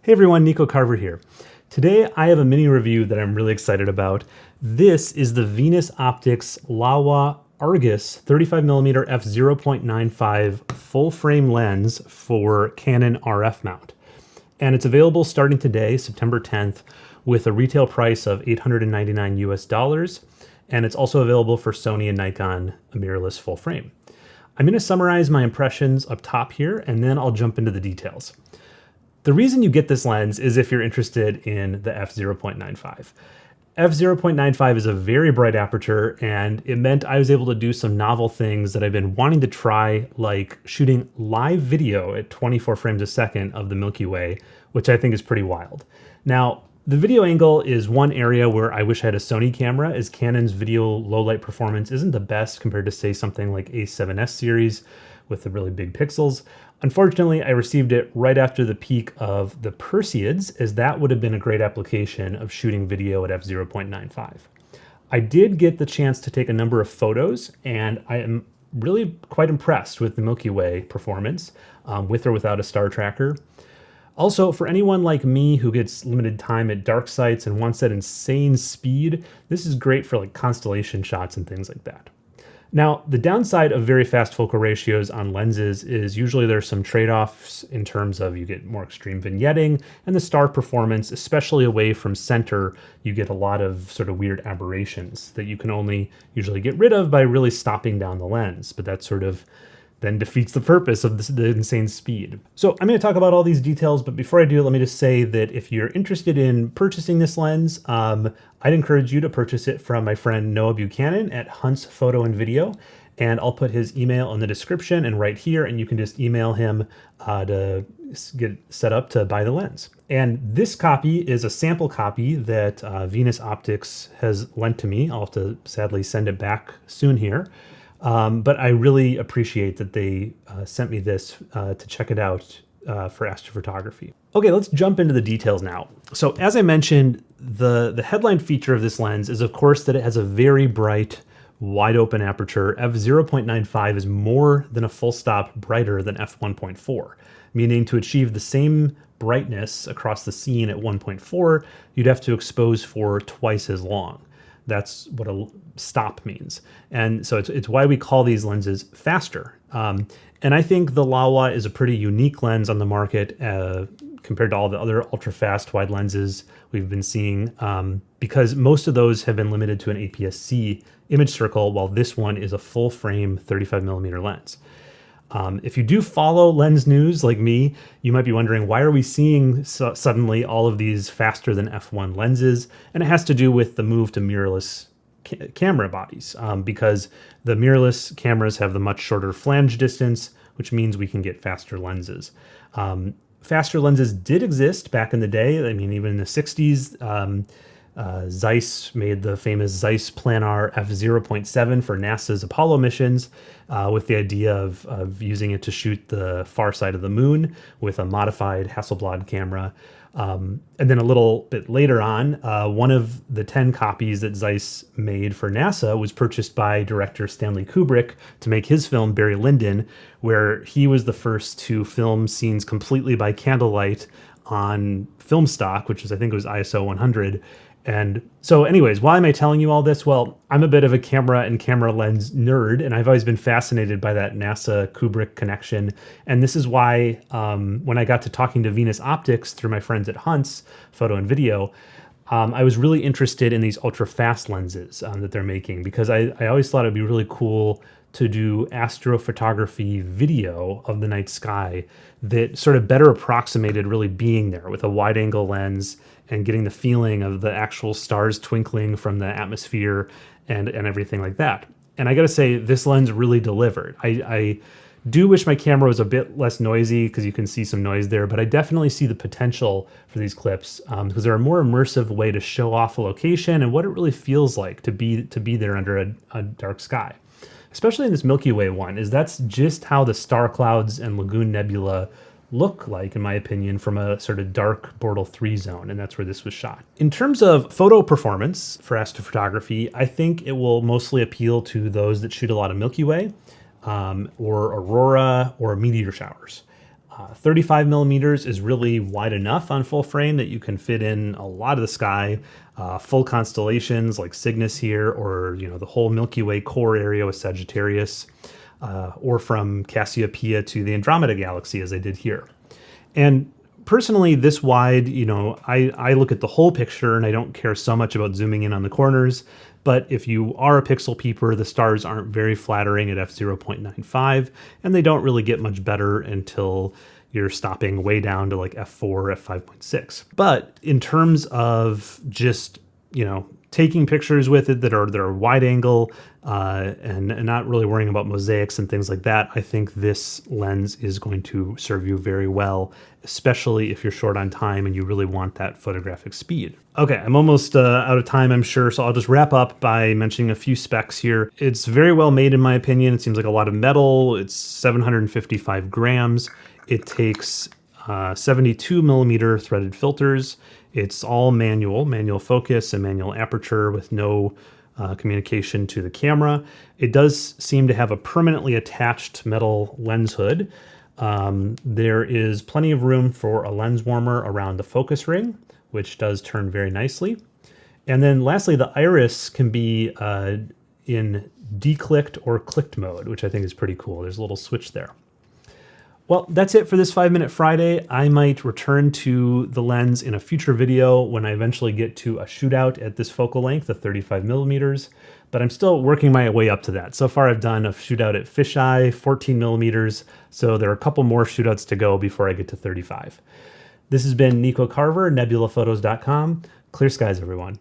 Hey everyone, Nico Carver here. Today I have a mini review that I'm really excited about. This is the Venus Optics Laowa Argus 35mm f/0.95 full frame lens for Canon RF mount. And it's available starting today, September 10th, with a retail price of $899 US. And it's also available for Sony and Nikon mirrorless full frame. I'm going to summarize my impressions up top here, and then I'll jump into the details. The reason you get this lens is if you're interested in the f/0.95. f/0.95 is a very bright aperture, and it meant I was able to do some novel things that I've been wanting to try, like shooting live video at 24 frames a second of the Milky Way, which I think is pretty wild. Now, the video angle is one area where I wish I had a Sony camera, as Canon's video low light performance isn't the best compared to, say, something like A7S series with the really big pixels. Unfortunately, I received it right after the peak of the Perseids, as that would have been a great application of shooting video at f/0.95. I did get the chance to take a number of photos, and I am really quite impressed with the Milky Way performance, with or without a star tracker. Also, for anyone like me who gets limited time at dark sites and wants that insane speed, this is great for like constellation shots and things like that. Now, the downside of very fast focal ratios on lenses is usually there's some trade-offs in terms of you get more extreme vignetting, and the star performance, especially away from center, you get a lot of sort of weird aberrations that you can only usually get rid of by really stopping down the lens, but that sort of then defeats the purpose of the insane speed. So I'm going to talk about all these details, but before I do, let me just say that if you're interested in purchasing this lens, I'd encourage you to purchase it from my friend Noah Buchanan at Hunt's Photo and Video, and I'll put his email in the description and right here, and you can just email him to get set up to buy the lens. And this copy is a sample copy that Venus Optics has lent to me. I'll have to sadly send it back soon here. But I really appreciate that they sent me this to check it out for Astrophotography. Okay, let's jump into the details now. So as I mentioned, the headline feature of this lens is, of course, that it has a very bright, wide open aperture. f/0.95 is more than a full stop brighter than f/1.4, meaning to achieve the same brightness across the scene at 1.4, you'd have to expose for twice as long. That's what a stop means. And so it's why we call these lenses faster. And I think the Laowa is a pretty unique lens on the market compared to all the other ultra-fast wide lenses we've been seeing, because most of those have been limited to an APS-C image circle, while this one is a full frame 35mm lens. If you do follow lens news like me, you might be wondering, why are we seeing suddenly all of these faster than f1 lenses? And it has to do with the move to mirrorless camera bodies, because the mirrorless cameras have the much shorter flange distance, which means we can get faster lenses. Faster lenses did exist back in the day. I mean, even in the 60s, Zeiss made the famous Zeiss Planar f/0.7 for NASA's Apollo missions, with the idea of using it to shoot the far side of the moon with a modified Hasselblad camera. And then a little bit later on, one of the 10 copies that Zeiss made for NASA was purchased by director Stanley Kubrick to make his film Barry Lyndon, where he was the first to film scenes completely by candlelight on film stock, which is, I think it was ISO 100. And so anyways, why am I telling you all this? Well, I'm a bit of a camera and camera lens nerd, and I've always been fascinated by that NASA Kubrick connection. And this is why when I got to talking to Venus Optics through my friends at Hunt's Photo and Video, I was really interested in these ultra-fast lenses that they're making, because I always thought it'd be really cool to do astrophotography video of the night sky that sort of better approximated really being there with a wide angle lens and getting the feeling of the actual stars twinkling from the atmosphere and everything like that. And I gotta say, this lens really delivered. I do wish my camera was a bit less noisy, because you can see some noise there, but I definitely see the potential for these clips, because they're a more immersive way to show off a location and what it really feels like to be there under a dark sky. Especially in this Milky Way one, is that's just how the star clouds and Lagoon Nebula look like, in my opinion, from a sort of dark Bortle 3 zone, and that's where this was shot. In terms of photo performance for astrophotography, I think it will mostly appeal to those that shoot a lot of Milky Way, or aurora, or meteor showers. 35 millimeters is really wide enough on full frame that you can fit in a lot of the sky, full constellations like Cygnus here, or the whole Milky Way core area with Sagittarius, or from Cassiopeia to the Andromeda Galaxy as I did here. And personally, this wide, I look at the whole picture and I don't care so much about zooming in on the corners. But if you are a pixel peeper, the stars aren't very flattering at f0.95, and they don't really get much better until you're stopping way down to like f4, f5.6. But in terms of just, taking pictures with it that are wide angle and not really worrying about mosaics and things like that, I think this lens is going to serve you very well, especially if you're short on time and you really want that photographic speed. Okay, I'm almost out of time, I'm sure, so I'll just wrap up by mentioning a few specs here. It's very well made in my opinion. It seems like a lot of metal. It's 755 grams. It takes 72 millimeter threaded filters. It's all manual focus and manual aperture with no communication to the camera. It does seem to have a permanently attached metal lens hood. There is plenty of room for a lens warmer around the focus ring, which does turn very nicely. And then lastly, the iris can be in declicked or clicked mode, which I think is pretty cool. There's a little switch there. Well, that's it for this 5-Minute Friday. I might return to the lens in a future video when I eventually get to a shootout at this focal length of 35 millimeters, but I'm still working my way up to that. So far I've done a shootout at fisheye, 14 millimeters, so there are a couple more shootouts to go before I get to 35. This has been Nico Carver, nebulaphotos.com. Clear skies, everyone.